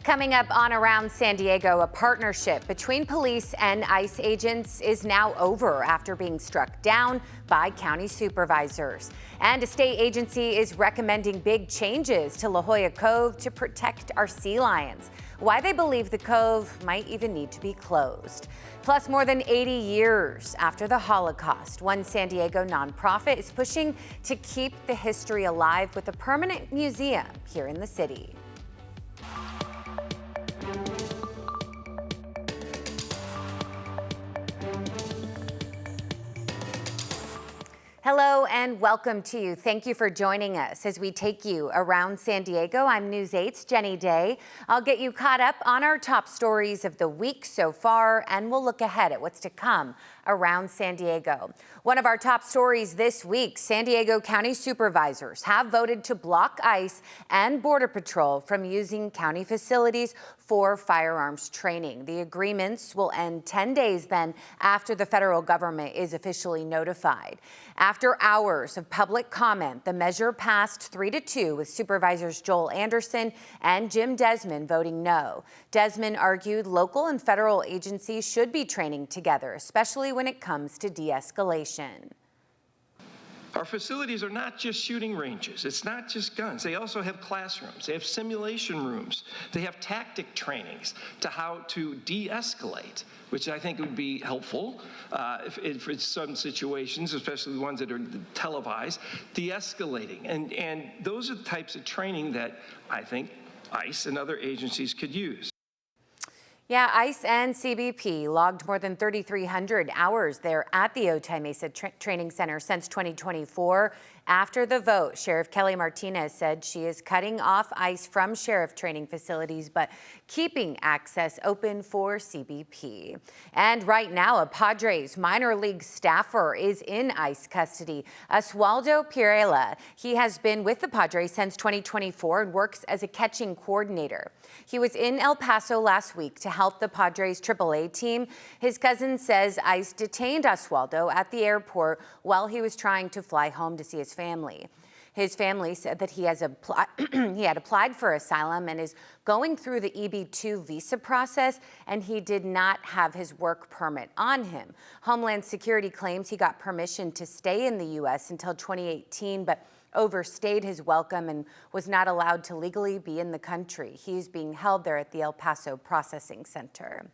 Coming up on Around San Diego, a partnership between police and ICE agents is now over after being struck down by county supervisors. And a state agency is recommending big changes to La Jolla Cove to protect our sea lions. Why they believe the cove might even need to be closed. Plus, more than 80 years after the Holocaust, one San Diego nonprofit is pushing to keep the history alive with a permanent museum here in the city. Hello and welcome to you. Thank you for joining us as we take you around San Diego. I'm News 8's Jenny Day. I'll get you caught up on our top stories of the week so far, and we'll look ahead at what's to come around San Diego. One of our top stories this week, San Diego County supervisors have voted to block ICE and Border Patrol from using county facilities for firearms training. The agreements will end 10 days then after the federal government is officially notified. After hours of public comment, the measure passed 3-2 with Supervisors Joel Anderson and Jim Desmond voting no. Desmond argued local and federal agencies should be training together, especially when it comes to de-escalation. Our facilities are not just shooting ranges. It's not just guns. They also have classrooms. They have simulation rooms. They have tactic trainings to how to de-escalate, which I think would be helpful for some situations, especially the ones that are televised, de-escalating. And those are the types of training that I think ICE and other agencies could use. Yeah, ICE and CBP logged more than 3,300 hours there at the Otay Mesa Training Center since 2024. After the vote, Sheriff Kelly Martinez said she is cutting off ICE from sheriff training facilities, but keeping access open for CBP. And right now, a Padres minor league staffer is in ICE custody. Oswaldo Pirela. He has been with the Padres since 2024 and works as a catching coordinator. He was in El Paso last week to help the Padres AAA team. His cousin says ICE detained Oswaldo at the airport while he was trying to fly home to see his family. His family said that he had applied for asylum and is going through the EB-2 visa process, and he did not have his work permit on him. Homeland Security claims he got permission to stay in the U.S. until 2018, but overstayed his welcome and was not allowed to legally be in the country. He's being held there at the El Paso Processing Center.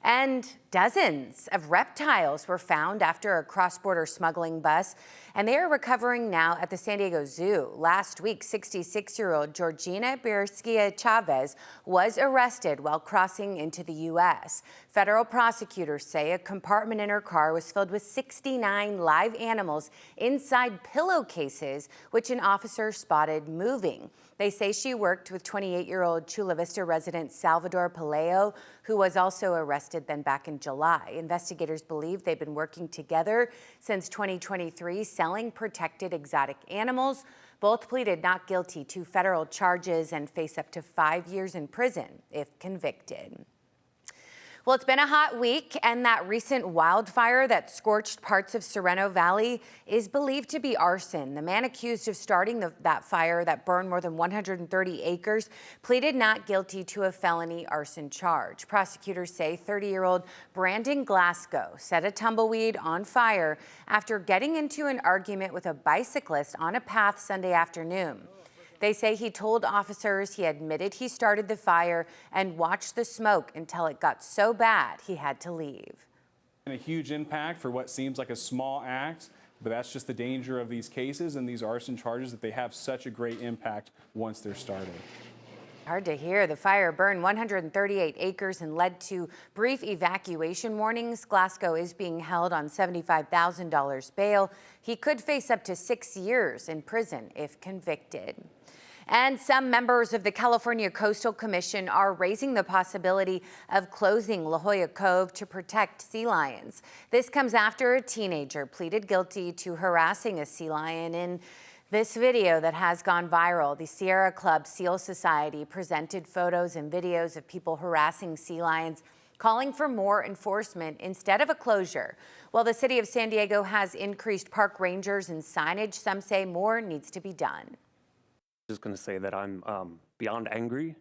And dozens of reptiles were found after a cross-border smuggling bus, and they are recovering now at the San Diego Zoo. Last week, 66-year-old Georgina Bereskia Chavez was arrested while crossing into the U.S. Federal prosecutors say a compartment in her car was filled with 69 live animals inside pillowcases, which an officer spotted moving. They say she worked with 28-year-old Chula Vista resident Salvador Palayo, who was also arrested then back in July. Investigators believe they've been working together since 2023, selling protected exotic animals. Both pleaded not guilty to federal charges and face up to 5 years in prison if convicted. Well, it's been a hot week, and that recent wildfire that scorched parts of Sorrento Valley is believed to be arson. The man accused of starting that fire that burned more than 130 acres pleaded not guilty to a felony arson charge. Prosecutors say 30-year-old Brandon Glasgow set a tumbleweed on fire after getting into an argument with a bicyclist on a path Sunday afternoon. They say he told officers he admitted he started the fire and watched the smoke until it got so bad he had to leave. And a huge impact for what seems like a small act, but that's just the danger of these cases and these arson charges, that they have such a great impact once they're started. Hard to hear. The fire burned 138 acres and led to brief evacuation warnings. Glasgow is being held on $75,000 bail. He could face up to 6 years in prison if convicted. And some members of the California Coastal Commission are raising the possibility of closing La Jolla Cove to protect sea lions. This comes after a teenager pleaded guilty to harassing a sea lion in this video that has gone viral. The Sierra Club Seal Society presented photos and videos of people harassing sea lions, calling for more enforcement instead of a closure. While the city of San Diego has increased park rangers and signage, some say more needs to be done. Just going to say that I'm beyond angry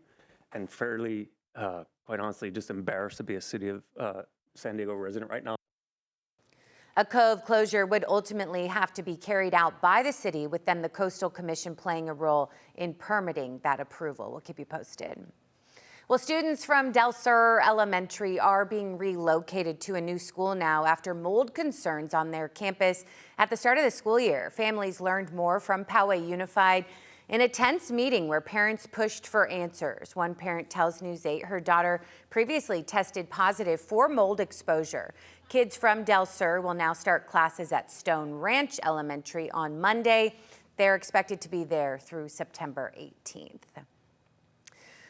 and fairly, quite honestly, just embarrassed to be a city of San Diego resident right now. A cove closure would ultimately have to be carried out by the city, with then the Coastal Commission playing a role in permitting that approval. We'll keep you posted. Well, students from Del Sur Elementary are being relocated to a new school now after mold concerns on their campus at the start of the school year. Families learned more from Poway Unified in a tense meeting where parents pushed for answers. One parent tells News 8 her daughter previously tested positive for mold exposure. Kids from Del Sur will now start classes at Stone Ranch Elementary on Monday. They're expected to be there through September 18th.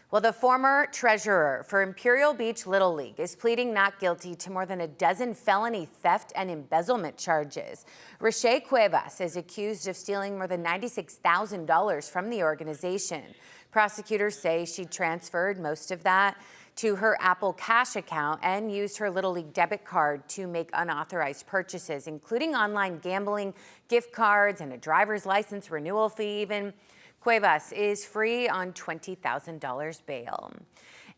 Well, the former treasurer for Imperial Beach Little League is pleading not guilty to more than a dozen felony theft and embezzlement charges. Roche Cuevas is accused of stealing more than $96,000 from the organization. Prosecutors say she transferred most of that to her Apple Cash account and used her Little League debit card to make unauthorized purchases, including online gambling, gift cards, and a driver's license renewal fee even. Cuevas is free on $20,000 bail.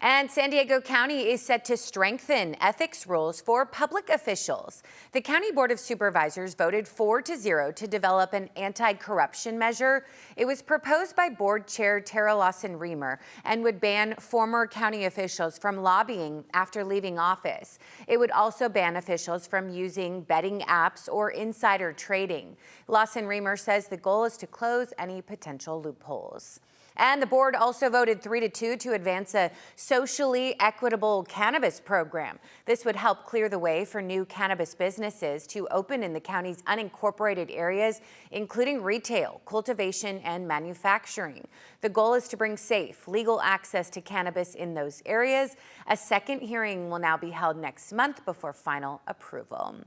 And San Diego County is set to strengthen ethics rules for public officials. The County Board of Supervisors voted 4-0 to develop an anti-corruption measure. It was proposed by Board Chair Tara Lawson-Remer and would ban former county officials from lobbying after leaving office. It would also ban officials from using betting apps or insider trading. Lawson-Remer says the goal is to close any potential loopholes. And the board also voted 3-2 to advance a socially equitable cannabis program. This would help clear the way for new cannabis businesses to open in the county's unincorporated areas, including retail, cultivation, and manufacturing. The goal is to bring safe, legal access to cannabis in those areas. A second hearing will now be held next month before final approval.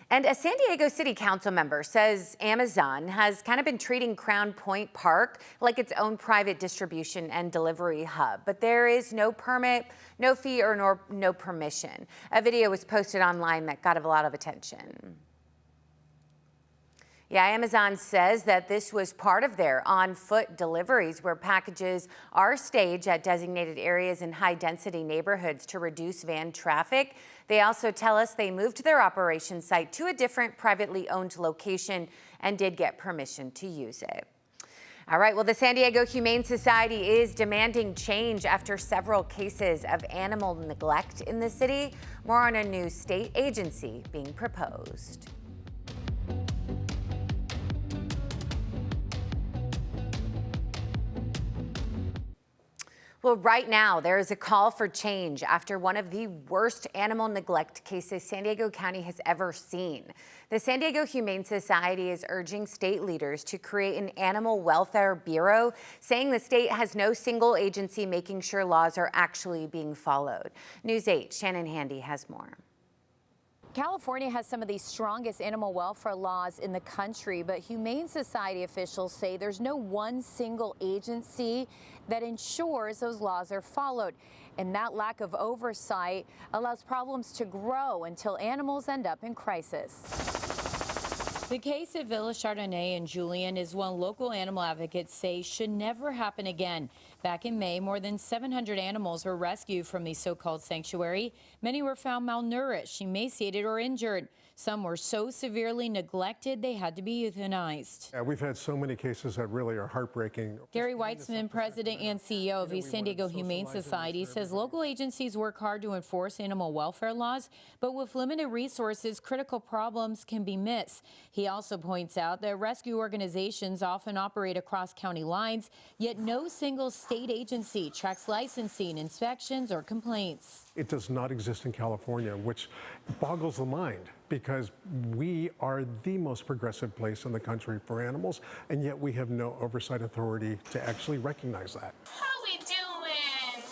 And a San Diego City Council member says Amazon has kind of been treating Crown Point Park like its own private distribution and delivery hub, but there is no permit, no fee, or no permission. A video was posted online that got a lot of attention. Yeah, Amazon says that this was part of their on-foot deliveries, where packages are staged at designated areas in high-density neighborhoods to reduce van traffic. They also tell us they moved their operation site to a different privately owned location and did get permission to use it. All right, well, the San Diego Humane Society is demanding change after several cases of animal neglect in the city. More on a new state agency being proposed. Well, right now, there is a call for change after one of the worst animal neglect cases San Diego County has ever seen. The San Diego Humane Society is urging state leaders to create an animal welfare bureau, saying the state has no single agency making sure laws are actually being followed. News 8, Shannon Handy has more. California has some of the strongest animal welfare laws in the country, but Humane Society officials say there's no one single agency that ensures those laws are followed. And that lack of oversight allows problems to grow until animals end up in crisis. The case at Villa Chardonnay and Julian is one local animal advocates say should never happen again. Back in May, more than 700 animals were rescued from the so-called sanctuary. Many were found malnourished, emaciated, or injured. Some were so severely neglected they had to be euthanized. Yeah, we've had so many cases that really are heartbreaking. Gary Weitzman, president and CEO of the San Diego Humane Society, says local agencies work hard to enforce animal welfare laws, but with limited resources, critical problems can be missed. He also points out that rescue organizations often operate across county lines, yet no single state agency tracks licensing, inspections, or complaints. It does not exist in California, which boggles the mind, because we are the most progressive place in the country for animals, and yet we have no oversight authority to actually recognize that. How we doing?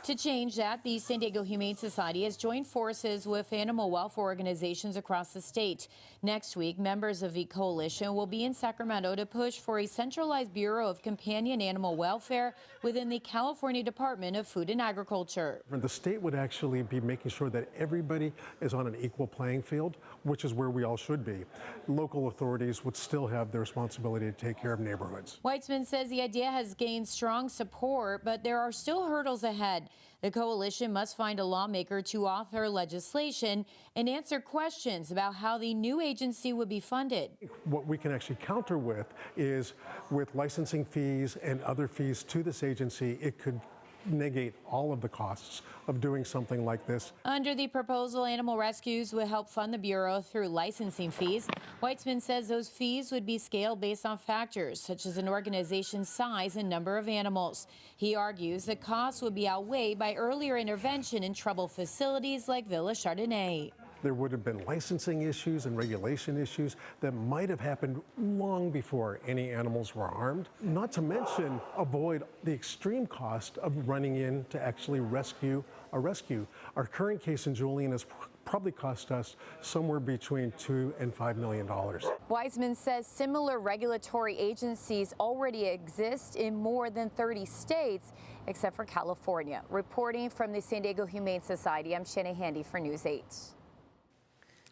To change that, the San Diego Humane Society has joined forces with animal welfare organizations across the state. Next week, members of the coalition will be in Sacramento to push for a centralized Bureau of Companion Animal Welfare within the California Department of Food and Agriculture. The state would actually be making sure that everybody is on an equal playing field, which is where we all should be. Local authorities would still have the responsibility to take care of neighborhoods. Weitzman says the idea has gained strong support, but there are still hurdles ahead. The coalition must find a lawmaker to author legislation and answer questions about how the new agency would be funded. What we can actually counter with is with licensing fees and other fees to this agency, it could negate all of the costs of doing something like this. Under the proposal, Animal Rescues would help fund the Bureau through licensing fees. Weitzman says those fees would be scaled based on factors such as an organization's size and number of animals. He argues the costs would be outweighed by earlier intervention in troubled facilities like Villa Chardonnay. There would have been licensing issues and regulation issues that might have happened long before any animals were harmed, not to mention avoid the extreme cost of running in to actually rescue a rescue. Our current case in Julian has probably cost us somewhere between $2 and $5 million. Weitzman says similar regulatory agencies already exist in more than 30 states, except for California. Reporting from the San Diego Humane Society, I'm Shannon Handy for News 8.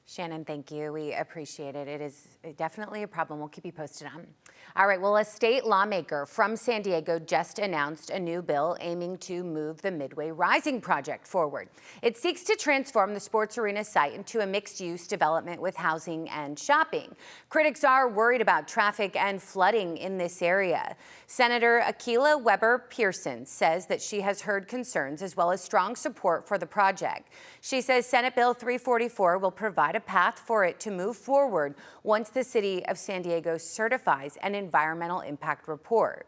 Shannon, thank you. We appreciate it. It is definitely a problem we'll keep you posted on. All right, well, a state lawmaker from San Diego just announced a new bill aiming to move the Midway Rising project forward. It seeks to transform the sports arena site into a mixed-use development with housing and shopping. Critics are worried about traffic and flooding in this area. Senator Akilah Weber Pearson says that she has heard concerns as well as strong support for the project. She says Senate Bill 344 will provide a path for it to move forward once the city of San Diego certifies an environmental impact report.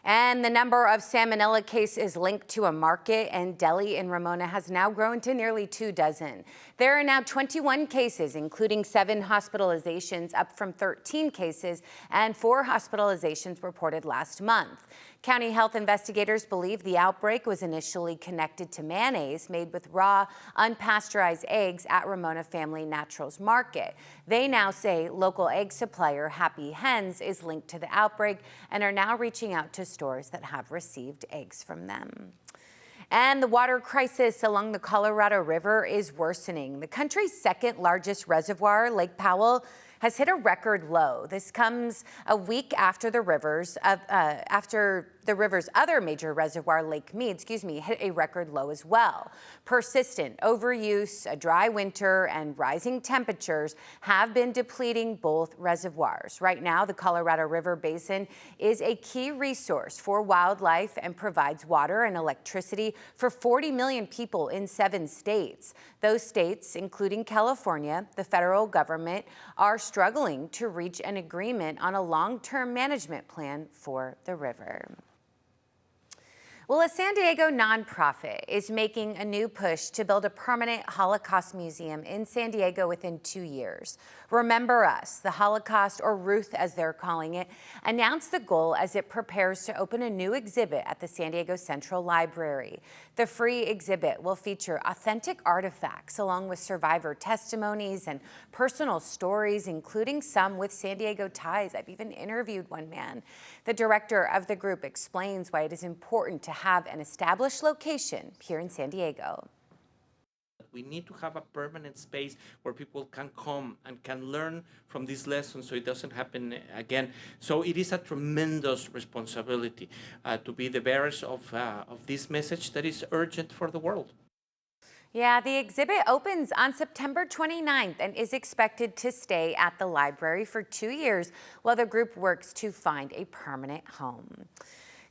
And the number of Salmonella cases linked to a market and deli in Ramona has now grown to nearly 24. There are now 21 cases, including 7 hospitalizations, up from 13 cases and 4 hospitalizations reported last month. County health investigators believe the outbreak was initially connected to mayonnaise made with raw, unpasteurized eggs at Ramona Family Naturals Market. They now say local egg supplier Happy Hens is linked to the outbreak and are now reaching out to stores that have received eggs from them. And the water crisis along the Colorado River is worsening. The country's second largest reservoir, Lake Powell, has hit a record low. This comes a week after the river's other major reservoir, Lake Mead, hit a record low as well. Persistent overuse, a dry winter, and rising temperatures have been depleting both reservoirs. Right now, the Colorado River Basin is a key resource for wildlife and provides water and electricity for 40 million people in 7 states. Those states, including California, the federal government, are struggling to reach an agreement on a long-term management plan for the river. Well, a San Diego nonprofit is making a new push to build a permanent Holocaust museum in San Diego within 2 years. Remember Us, the Holocaust, or Ruth as they're calling it, announced the goal as it prepares to open a new exhibit at the San Diego Central Library. The free exhibit will feature authentic artifacts along with survivor testimonies and personal stories, including some with San Diego ties. I've even interviewed one man. The director of the group explains why it is important to have an established location here in San Diego. We need to have a permanent space where people can come and can learn from these lessons so it doesn't happen again. So it is a tremendous responsibility to be the bearers of this message that is urgent for the world. Yeah, the exhibit opens on September 29th and is expected to stay at the library for 2 years while the group works to find a permanent home.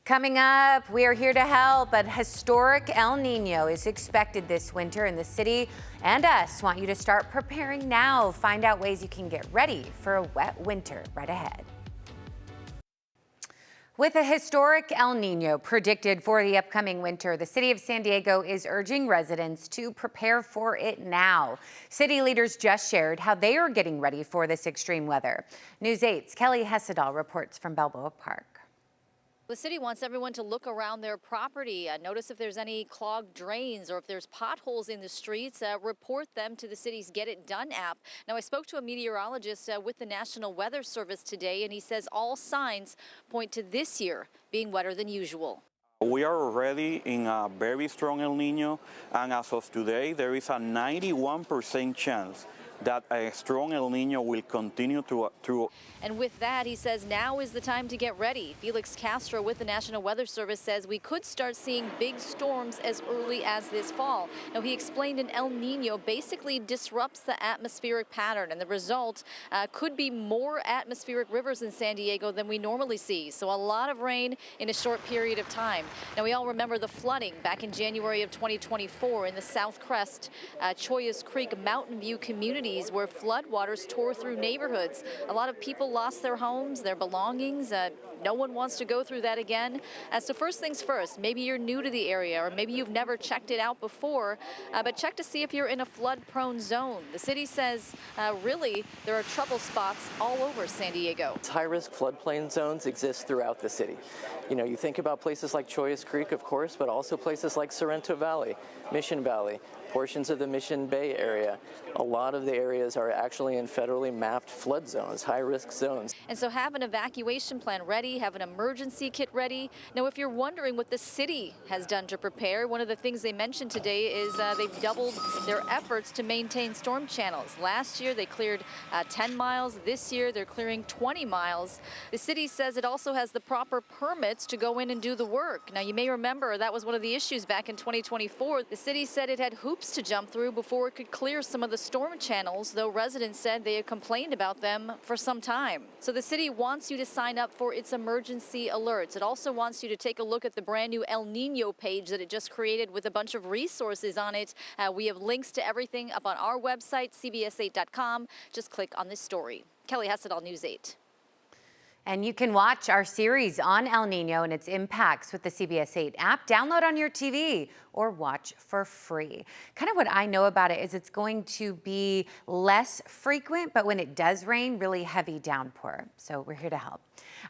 Coming up, we are here to help. A historic El Nino is expected this winter, and the city and us want you to start preparing now. Find out ways you can get ready for a wet winter right ahead. With a historic El Nino predicted for the upcoming winter, the city of San Diego is urging residents to prepare for it now. City leaders just shared how they are getting ready for this extreme weather. News 8's Kelly Hessedal reports from Balboa Park. The city wants everyone to look around their property, notice if there's any clogged drains or if there's potholes in the streets, report them to the city's Get It Done app. Now, I spoke to a meteorologist with the National Weather Service today, and he says all signs point to this year being wetter than usual. We are already in a very strong El Nino, and as of today, there is a 91% chance that a strong El Nino will continue through. And with that, he says now is the time to get ready. Felix Castro with the National Weather Service says we could start seeing big storms as early as this fall. Now, he explained an El Nino basically disrupts the atmospheric pattern, and the result could be more atmospheric rivers in San Diego than we normally see. So a lot of rain in a short period of time. Now, we all remember the flooding back in January of 2024 in the South Crest, Chollas Creek, Mountain View communities where floodwaters tore through neighborhoods. A lot of people lost their homes, their belongings. No one wants to go through that again. So first things first, maybe you're new to the area or maybe you've never checked it out before, but check to see if you're in a flood-prone zone. The city says really there are trouble spots all over San Diego. High-risk floodplain zones exist throughout the city. You know, you think about places like Chollas Creek, of course, but also places like Sorrento Valley, Mission Valley, portions of the Mission Bay area. A lot of the areas are actually in federally mapped flood zones, high-risk zones. And so have an evacuation plan ready, have an emergency kit ready. Now, if you're wondering what the city has done to prepare, one of the things they mentioned today is they've doubled their efforts to maintain storm channels. Last year, they cleared 10 miles. This year, they're clearing 20 miles. The city says it also has the proper permits to go in and do the work. Now, you may remember that was one of the issues back in 2024. The city said it had hoops to jump through before it could clear some of the storm channels, though residents said they had complained about them for some time. So the city wants you to sign up for its emergency alerts. It also wants you to take a look at the brand new El Nino page that it just created with a bunch of resources on it. We have links to everything up on our website, cbs8.com. Just click on this story. Kelly Hessedal, News 8. And you can watch our series on El Nino and its impacts with the CBS 8 app. Download on your TV or watch for free. Kind of what I know about it is it's going to be less frequent, but when it does rain, really heavy downpour. So we're here to help.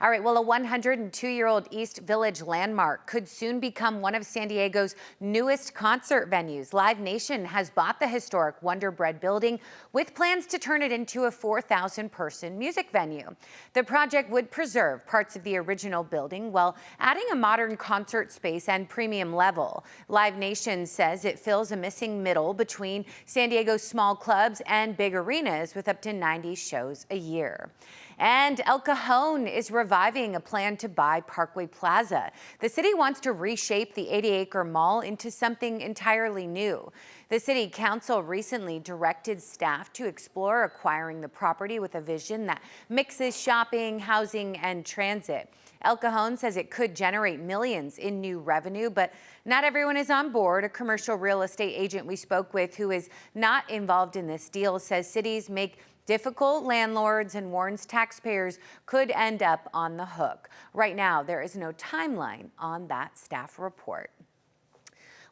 All right, well, a 102-year-old East Village landmark could soon become one of San Diego's newest concert venues. Live Nation has bought the historic Wonder Bread building with plans to turn it into a 4,000-person music venue. The project would preserve parts of the original building while adding a modern concert space and premium level. Live Nation says it fills a missing middle between San Diego's small clubs and big arenas with up to 90 shows a year. And El Cajon is reviving a plan to buy Parkway Plaza. The city wants to reshape the 80-acre mall into something entirely new. The city council recently directed staff to explore acquiring the property with a vision that mixes shopping, housing, and transit. El Cajon says it could generate millions in new revenue, but not everyone is on board. A commercial real estate agent we spoke with who is not involved in this deal says cities make difficult landlords and warns taxpayers could end up on the hook. Right now, there is no timeline on that staff report.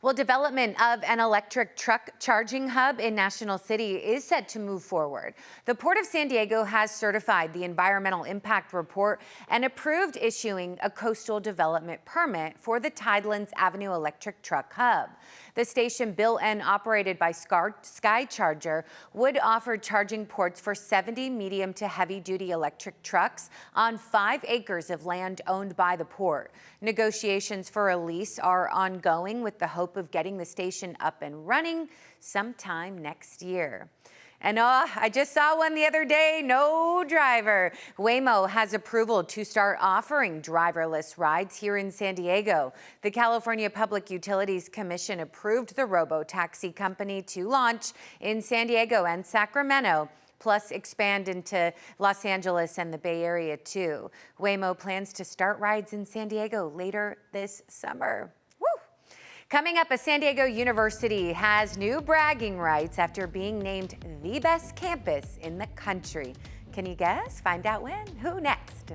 Well, development of an electric truck charging hub in National City is set to move forward. The Port of San Diego has certified the environmental impact report and approved issuing a coastal development permit for the Tidelands Avenue electric truck hub. The station, built and operated by SkyCharger, would offer charging ports for 70 medium to heavy-duty electric trucks on 5 acres of land owned by the port. Negotiations for a lease are ongoing with the hope of getting the station up and running sometime next year. And I just saw one the other day, no driver. Waymo has approval to start offering driverless rides here in San Diego. The California Public Utilities Commission approved the robo-taxi company to launch in San Diego and Sacramento, plus expand into Los Angeles and the Bay Area too. Waymo plans to start rides in San Diego later this summer. Coming up, a San Diego University has new bragging rights after being named the best campus in the country. Can you guess? Find out when. Who next?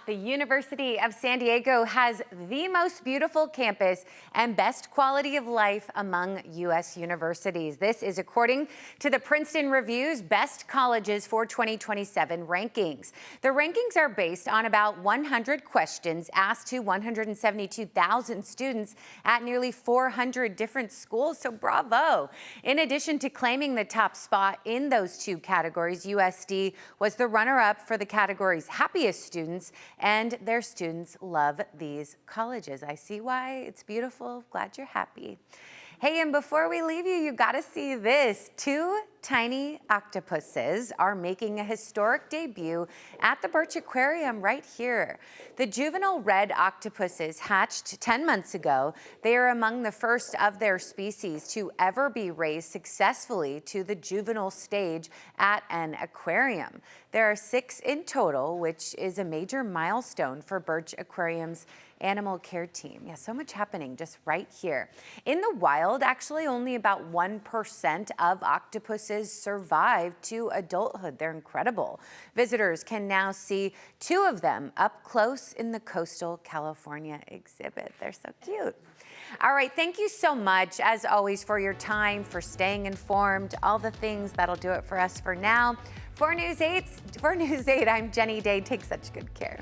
The University of San Diego has the most beautiful campus and best quality of life among U.S. universities. This is according to the Princeton Review's Best Colleges for 2027 rankings. The rankings are based on about 100 questions asked to 172,000 students at nearly 400 different schools, so bravo. In addition to claiming the top spot in those two categories, USD was the runner-up for the category's happiest students, and their students love these colleges. I see why. It's beautiful. Glad you're happy. Hey, and before we leave you, you got to see this. Two tiny octopuses are making a historic debut at the Birch Aquarium right here. The juvenile red octopuses hatched 10 months ago. They are among the first of their species to ever be raised successfully to the juvenile stage at an aquarium. There are 6 in total, which is a major milestone for Birch Aquarium's animal care team. Yeah, so much happening just right here. In the wild, actually only about 1% of octopuses survive to adulthood. They're incredible. Visitors can now see 2 of them up close in the Coastal California exhibit. They're so cute. All right, thank you so much, as always, for your time, for staying informed, all the things. That'll do it for us for now. For News 8, I'm Jenny Day. Take such good care.